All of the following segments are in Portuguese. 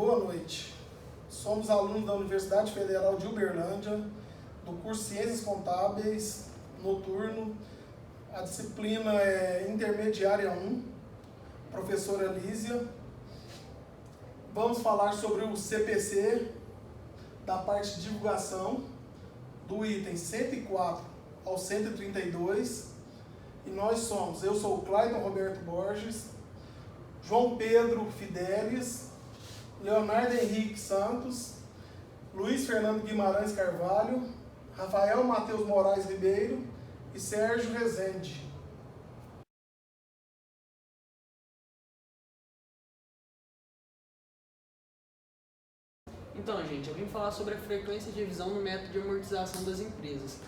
Boa noite. Somos alunos da Universidade Federal de Uberlândia, do curso Ciências Contábeis, noturno. A disciplina é Intermediária 1, professora Lísia. Vamos falar sobre o CPC, da parte de divulgação, do item 104 ao 132. E eu sou o Clayton Roberto Borges, João Pedro Fidelis, Leonardo Henrique Santos, Luiz Fernando Guimarães Carvalho, Rafael Matheus Moraes Ribeiro e Sérgio Rezende. Então, gente, eu vim falar sobre a frequência de revisão no método de amortização das empresas.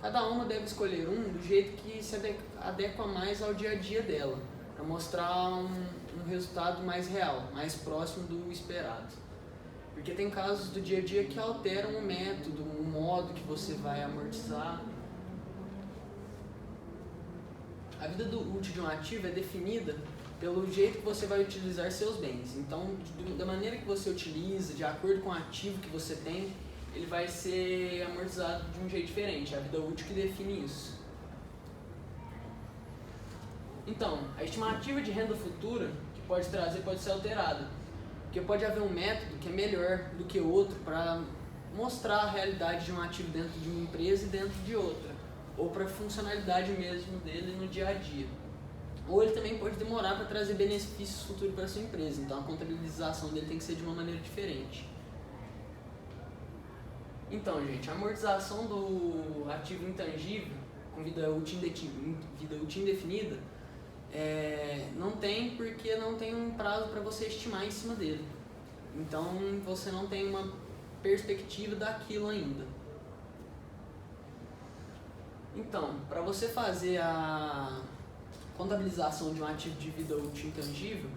Cada uma deve escolher um do jeito que se adequa mais ao dia a dia dela, para mostrar um resultado mais real, mais próximo do esperado. Porque tem casos do dia a dia que alteram o método, o modo que você vai amortizar. A vida útil de um ativo é definida pelo jeito que você vai utilizar seus bens. Então, da maneira que você utiliza, de acordo com o ativo que você tem, ele vai ser amortizado de um jeito diferente. É a vida útil que define isso. Então, a estimativa de renda futura que pode trazer pode ser alterada. Porque pode haver um método que é melhor do que outro para mostrar a realidade de um ativo dentro de uma empresa e dentro de outra. Ou para a funcionalidade mesmo dele no dia a dia. Ou ele também pode demorar para trazer benefícios futuros para a sua empresa. Então a contabilização dele tem que ser de uma maneira diferente. Então, gente, a amortização do ativo intangível com vida útil indefinida não tem, porque não tem um prazo para você estimar em cima dele. Então você não tem uma perspectiva daquilo ainda. Então, para você fazer a contabilização de um ativo de vida útil intangível,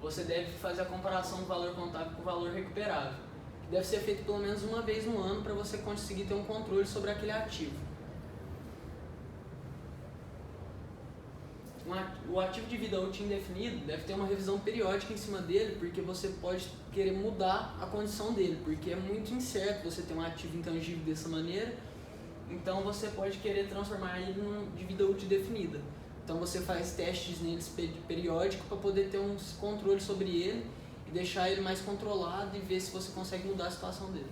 você deve fazer a comparação do valor contábil com o valor recuperável, que deve ser feito pelo menos uma vez no ano para você conseguir ter um controle sobre aquele ativo. O ativo de vida útil indefinido deve ter uma revisão periódica em cima dele, porque você pode querer mudar a condição dele, porque é muito incerto você ter um ativo intangível dessa maneira, então você pode querer transformar ele de vida útil definida. Então você faz testes neles periódicos para poder ter um controle sobre ele e deixar ele mais controlado e ver se você consegue mudar a situação dele.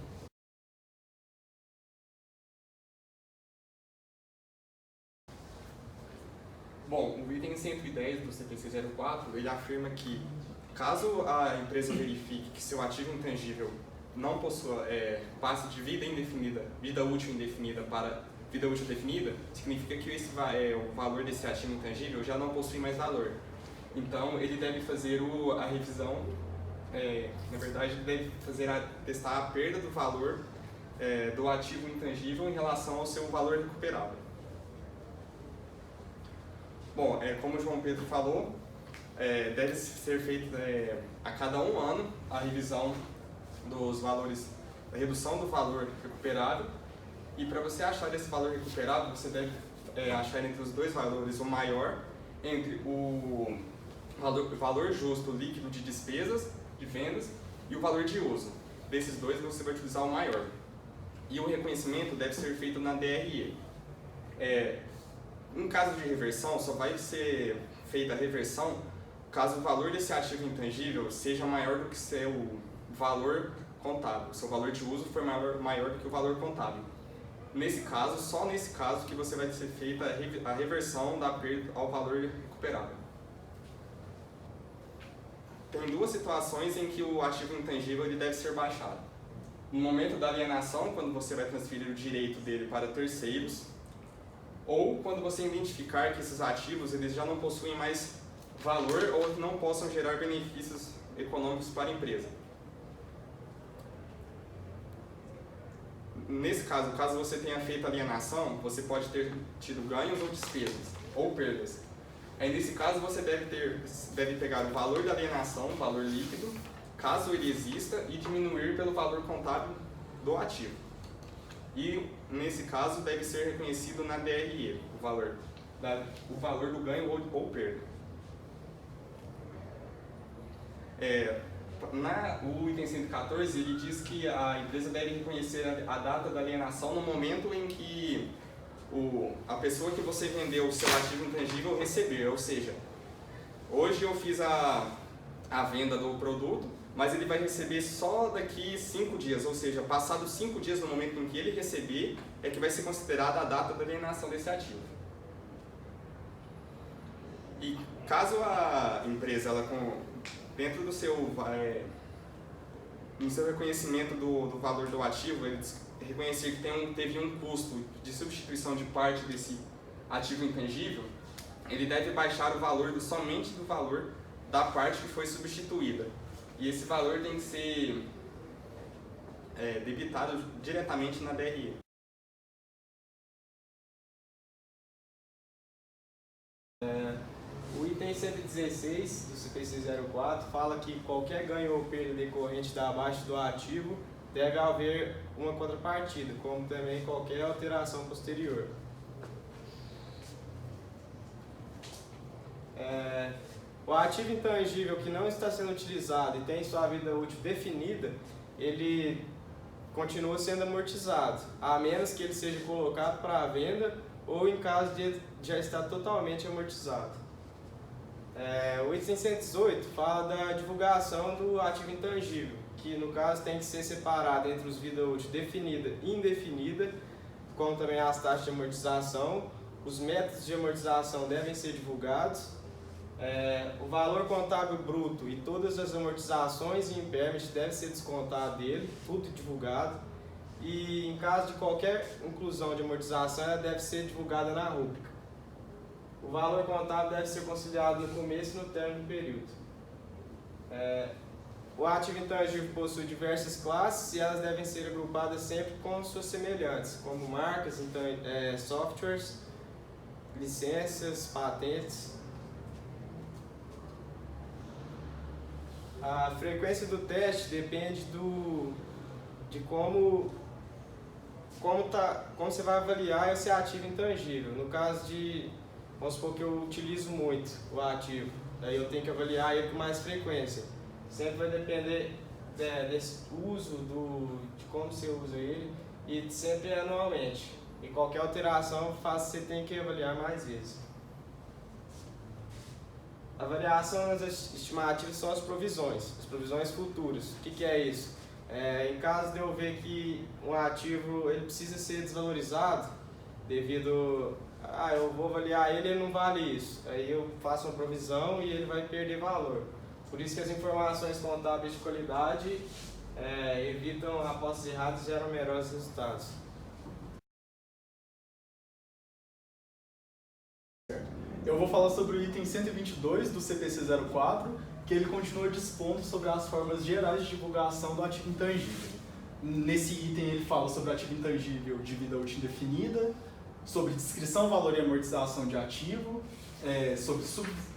Bom, o item 110 do CPC 04, ele afirma que, caso a empresa verifique que seu ativo intangível não possua, passe de vida útil indefinida para vida útil definida, significa que o valor desse ativo intangível já não possui mais valor. Então, ele deve fazer a revisão, na verdade, ele deve testar a perda do valor do ativo intangível em relação ao seu valor recuperável. Bom, como o João Pedro falou, deve ser feita a cada um ano a revisão dos valores, a redução do valor recuperável, e para você achar esse valor recuperável, você deve achar entre os dois valores o maior entre o valor justo líquido de despesas, de vendas, e o valor de uso. Desses dois você vai utilizar o maior. E o reconhecimento deve ser feito na DRE. Em caso de reversão, só vai ser feita a reversão caso o valor desse ativo intangível seja maior do que seu valor contábil. Seu valor de uso for maior do que o valor contábil. Nesse caso, só nesse caso que você vai ser feita a reversão da perda ao valor recuperável. Tem duas situações em que o ativo intangível ele deve ser baixado. No momento da alienação, quando você vai transferir o direito dele para terceiros, ou quando você identificar que esses ativos eles já não possuem mais valor ou não possam gerar benefícios econômicos para a empresa. Nesse caso você tenha feito alienação, você pode ter tido ganhos ou despesas, ou perdas. Aí nesse caso você deve pegar o valor da alienação, o valor líquido, caso ele exista, e diminuir pelo valor contábil do ativo. E nesse caso deve ser reconhecido na DRE, o valor do ganho ou perda. O item 114 ele diz que a empresa deve reconhecer a data da alienação no momento em que a pessoa que você vendeu o seu ativo intangível receber, ou seja, hoje eu fiz a venda do produto, mas ele vai receber só daqui 5 dias, ou seja, passados 5 dias no momento em que ele receber, é que vai ser considerada a data da alienação desse ativo. E caso a empresa, dentro do seu, no seu reconhecimento do valor do ativo, ele reconhecer que teve um custo de substituição de parte desse ativo intangível, ele deve baixar o valor somente do valor da parte que foi substituída. E esse valor tem que ser debitado diretamente na DRE. O item 116 do CPC 04 fala que qualquer ganho ou perda decorrente da baixa do ativo deve haver uma contrapartida, como também qualquer alteração posterior. O ativo intangível que não está sendo utilizado e tem sua vida útil definida, ele continua sendo amortizado, a menos que ele seja colocado para venda ou em caso de já estar totalmente amortizado. O item 118 fala da divulgação do ativo intangível, que no caso tem que ser separado entre os vida útil definida e indefinida, como também as taxas de amortização. Os métodos de amortização devem ser divulgados. O valor contábil bruto e todas as amortizações e impairment devem ser descontados dele, tudo divulgado. E em caso de qualquer inclusão de amortização, ela deve ser divulgada na rúbrica. O valor contábil deve ser conciliado no começo e no término do período. O ativo intangível possui diversas classes e elas devem ser agrupadas sempre com suas semelhantes, como marcas, softwares, licenças, patentes. A frequência do teste depende de como você vai avaliar esse ativo intangível. No caso vamos supor que eu utilizo muito o ativo, daí eu tenho que avaliar ele com mais frequência. Sempre vai depender desse uso, de como você usa ele, e sempre anualmente. E qualquer alteração você tem que avaliar mais vezes. A variação nas estimativas são as provisões futuras. O que é isso? Em caso de eu ver que um ativo ele precisa ser desvalorizado devido eu vou avaliar ele não vale isso, aí eu faço uma provisão e ele vai perder valor. Por isso que as informações contábeis de qualidade evitam apostas erradas e geram melhores resultados. Eu vou falar sobre o item 122 do CPC 04, que ele continua dispondo sobre as formas gerais de divulgação do ativo intangível. Nesse item ele fala sobre ativo intangível de vida útil indefinida, sobre descrição, valor e amortização de ativo, sobre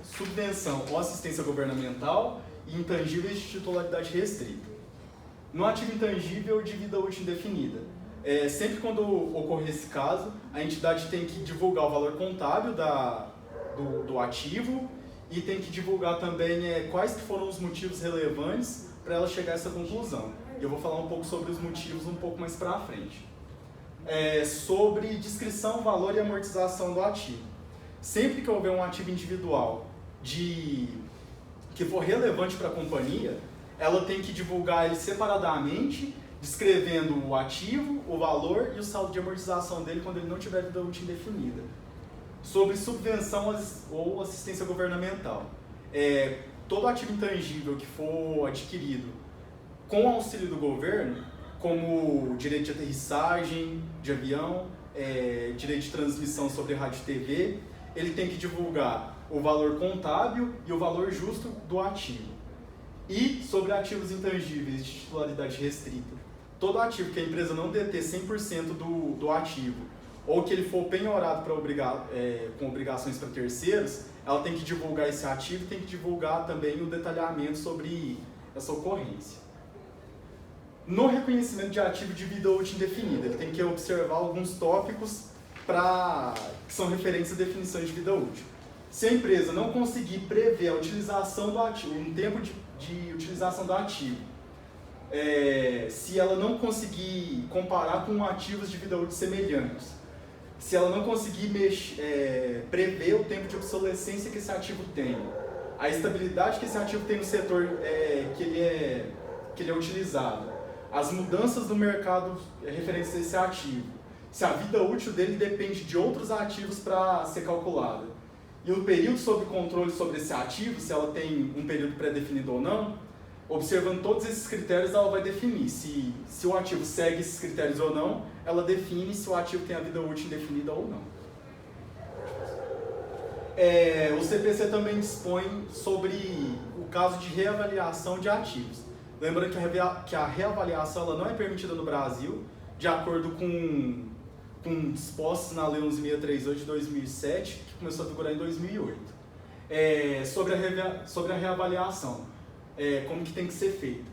subvenção ou assistência governamental e intangíveis de titularidade restrita. No ativo intangível de vida útil indefinida, sempre quando ocorrer esse caso, a entidade tem que divulgar o valor contábil do ativo e tem que divulgar também quais que foram os motivos relevantes para ela chegar a essa conclusão. E eu vou falar um pouco sobre os motivos um pouco mais para frente. Sobre descrição, valor e amortização do ativo. Sempre que houver um ativo individual que for relevante para a companhia, ela tem que divulgar ele separadamente, descrevendo o ativo, o valor e o saldo de amortização dele quando ele não tiver vida útil indefinida. Sobre subvenção ou assistência governamental. Todo ativo intangível que for adquirido com auxílio do governo, como direito de aterrissagem de avião, direito de transmissão sobre rádio e TV, ele tem que divulgar o valor contábil e o valor justo do ativo. E sobre ativos intangíveis de titularidade restrita. Todo ativo que a empresa não deter 100% do ativo, ou que ele for penhorado com obrigações para terceiros, ela tem que divulgar esse ativo e tem que divulgar também o detalhamento sobre essa ocorrência. No reconhecimento de ativo de vida útil indefinida, ele tem que observar alguns tópicos que são referentes a definições de vida útil. Se a empresa não conseguir prever a utilização do ativo, um tempo de utilização do ativo, se ela não conseguir comparar com ativos de vida útil semelhantes, se ela não conseguir prever o tempo de obsolescência que esse ativo tem, a estabilidade que esse ativo tem no setor que ele é utilizado, as mudanças do mercado referentes a esse ativo, se a vida útil dele depende de outros ativos para ser calculada, e o período sob controle sobre esse ativo, se ela tem um período pré-definido ou não, observando todos esses critérios, ela vai definir se o ativo segue esses critérios ou não, ela define se o ativo tem a vida útil indefinida ou não. O CPC também dispõe sobre o caso de reavaliação de ativos. Lembrando que a reavaliação ela não é permitida no Brasil, de acordo com dispostos na Lei 11.638 de 2007, que começou a vigorar em 2008. Sobre a reavaliação, como que tem que ser feita?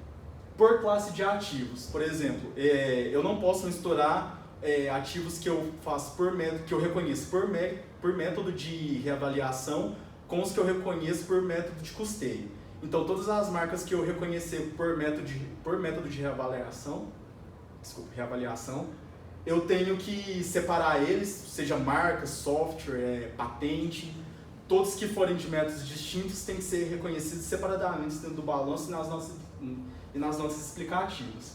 Por classe de ativos, por exemplo, eu não posso misturar ativos que eu faço que eu reconheço por método de reavaliação com os que eu reconheço por método de custeio. Então, todas as marcas que eu reconhecer por método de reavaliação, eu tenho que separar eles, seja marca, software, patente, todos que forem de métodos distintos têm que ser reconhecidos separadamente dentro do balanço e nas notas explicativas.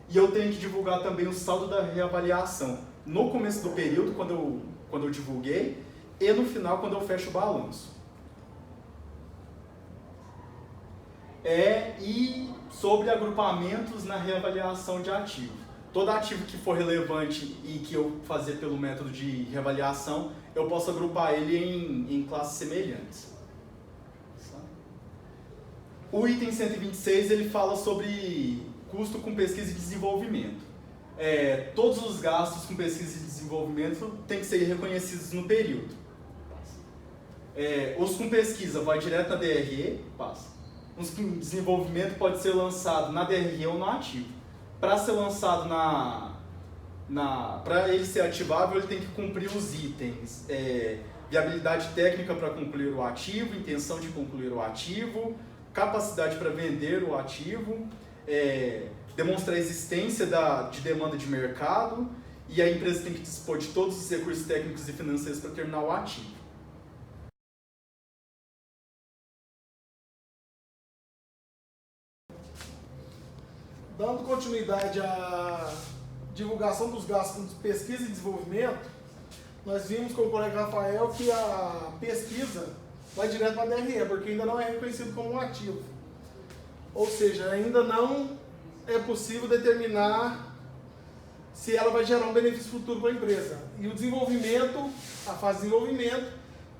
E eu tenho que divulgar também o saldo da reavaliação no começo do período, quando eu divulguei, e no final, quando eu fecho o balanço. E sobre agrupamentos na reavaliação de ativo. Todo ativo que for relevante e que eu fazer pelo método de reavaliação, eu posso agrupar ele em classes semelhantes. O item 126 ele fala sobre custo com pesquisa e desenvolvimento. Todos os gastos com pesquisa e desenvolvimento têm que ser reconhecidos no período. Os com pesquisa vai direto na DRE, passa. Os com desenvolvimento pode ser lançado na DRE ou no ativo. Para ser lançado para ele ser ativável, ele tem que cumprir os itens. Viabilidade técnica para concluir o ativo, intenção de concluir o ativo, capacidade para vender o ativo, demonstrar a existência de demanda de mercado, e a empresa tem que dispor de todos os recursos técnicos e financeiros para terminar o ativo. Dando continuidade à divulgação dos gastos com pesquisa e desenvolvimento, nós vimos com o colega Rafael que a pesquisa vai direto para a DRE, porque ainda não é reconhecido como um ativo. Ou seja, ainda não é possível determinar se ela vai gerar um benefício futuro para a empresa. E o desenvolvimento, a fase de desenvolvimento,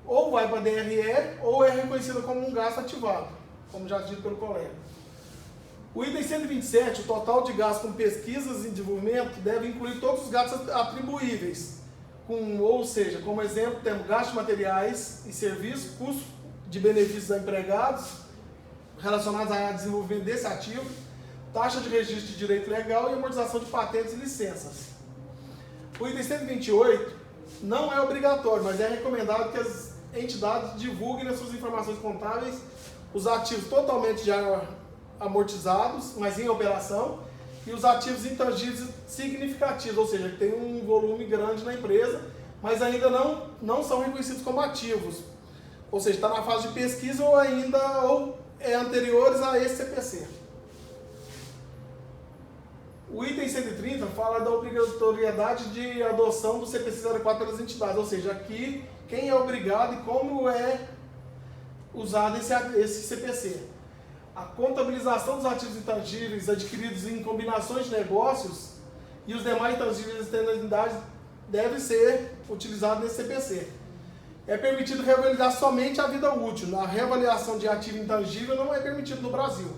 ou vai para a DRE ou é reconhecida como um gasto ativado, como já dito pelo colega. O item 127, o total de gastos com pesquisas e desenvolvimento, deve incluir todos os gastos atribuíveis. Ou seja, como exemplo, temos gastos de materiais e serviços, custos de benefícios a empregados relacionados a desenvolvimento desse ativo, taxa de registro de direito legal e amortização de patentes e licenças. O item 128 não é obrigatório, mas é recomendado que as entidades divulguem nas suas informações contábeis os ativos totalmente já amortizados, mas em operação, e os ativos intangíveis significativos, ou seja, que tem um volume grande na empresa, mas ainda não são reconhecidos como ativos, ou seja, está na fase de pesquisa ou anteriores a esse CPC. O item 130 fala da obrigatoriedade de adoção do CPC 04 pelas entidades, ou seja, aqui quem é obrigado e como é usado esse CPC. A contabilização dos ativos intangíveis adquiridos em combinações de negócios e os demais intangíveis externalidades deve ser utilizado nesse CPC. É permitido reavaliar somente a vida útil. A reavaliação de ativo intangível não é permitido no Brasil.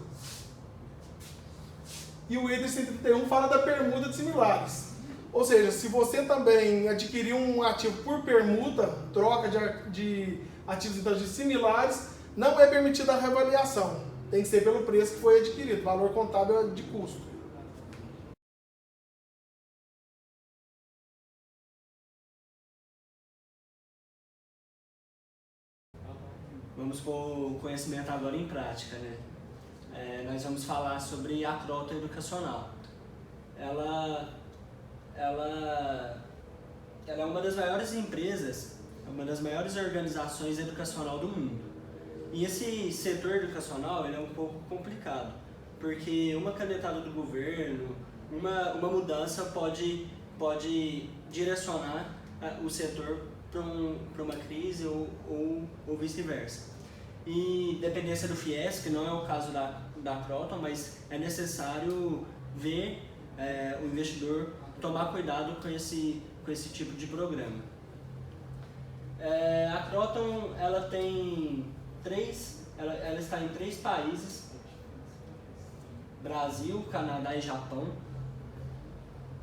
E o item 131 fala da permuta de similares. Ou seja, se você também adquirir um ativo por permuta, troca de ativos intangíveis similares, não é permitida a reavaliação. Tem que ser pelo preço que foi adquirido, valor contábil de custo. Vamos pôr o conhecimento agora em prática, né? Nós vamos falar sobre a Croton Educacional. Ela é uma das maiores empresas, uma das maiores organizações educacional do mundo. E esse setor educacional ele é um pouco complicado, porque uma canetada do governo, uma mudança pode direcionar o setor para uma crise ou vice-versa. E dependência do FIES, que não é o caso da Croton, mas é necessário ver o investidor tomar cuidado com esse tipo de programa. A Croton ela está em 3 países: Brasil, Canadá e Japão.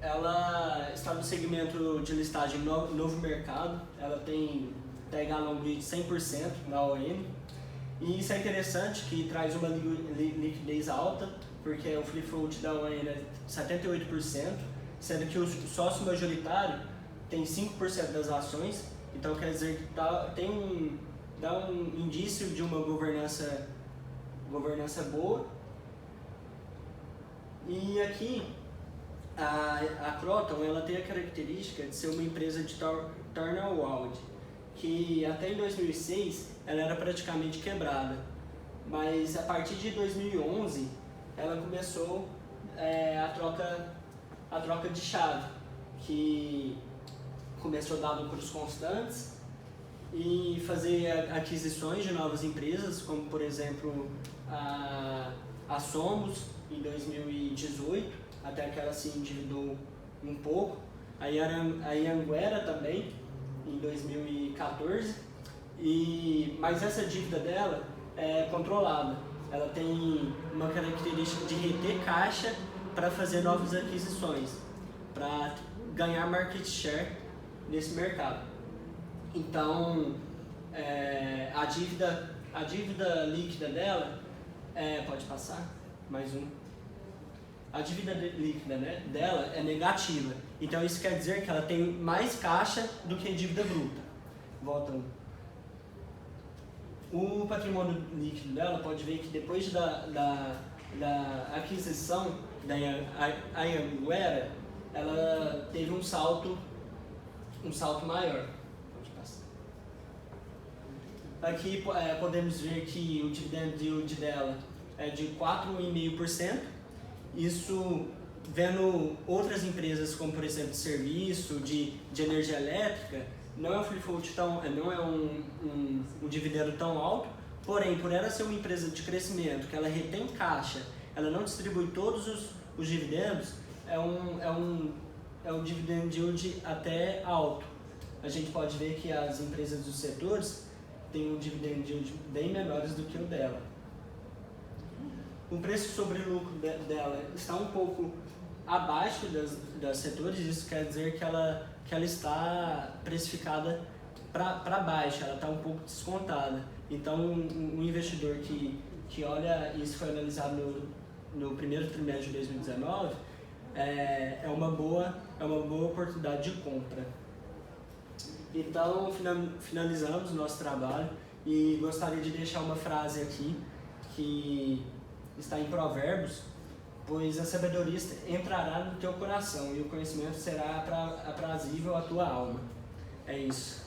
Ela está no segmento de listagem novo mercado, ela tem tag along de 100% na ON. E isso é interessante, que traz uma liquidez alta, porque o free float da ON é 78%, sendo que o sócio majoritário tem 5% das ações, então quer dizer que dá um indício de uma governança boa. E aqui a Croton ela tem a característica de ser uma empresa de turnaround, que até em 2006 ela era praticamente quebrada, mas a partir de 2011 ela começou a troca de chave, que começou a dar lucros constantes e fazer aquisições de novas empresas, como por exemplo a Somos em 2018, até que ela se endividou um pouco, a Anhanguera também em 2014, mas essa dívida dela é controlada. Ela tem uma característica de reter caixa para fazer novas aquisições, para ganhar market share nesse mercado. Então, a dívida líquida dela, pode passar? Mais um. A dívida líquida, né, dela é negativa. Então isso quer dizer que ela tem mais caixa do que dívida bruta. Voltando. O patrimônio líquido dela, pode ver que depois da aquisição da Anhanguera, ela teve um salto maior. Pode passar. Aqui podemos ver que o dividend yield dela é de 4,5%. Isso vendo outras empresas como, por exemplo, de serviço, de energia elétrica, não é um free float não é um dividendo tão alto, porém, por ela ser uma empresa de crescimento, que ela retém caixa, ela não distribui todos os dividendos, é um dividend yield até alto. A gente pode ver que as empresas dos setores têm um dividend yield bem menores do que o dela. O preço sobre lucro dela está um pouco abaixo das setores, isso quer dizer que ela está precificada para baixo, ela está um pouco descontada. Então, um investidor que olha, isso foi analisado no primeiro trimestre de 2019, é uma boa oportunidade de compra. Então, finalizamos o nosso trabalho e gostaria de deixar uma frase aqui que está em Provérbios: pois a sabedoria entrará no teu coração e o conhecimento será aprazível à tua alma. É isso.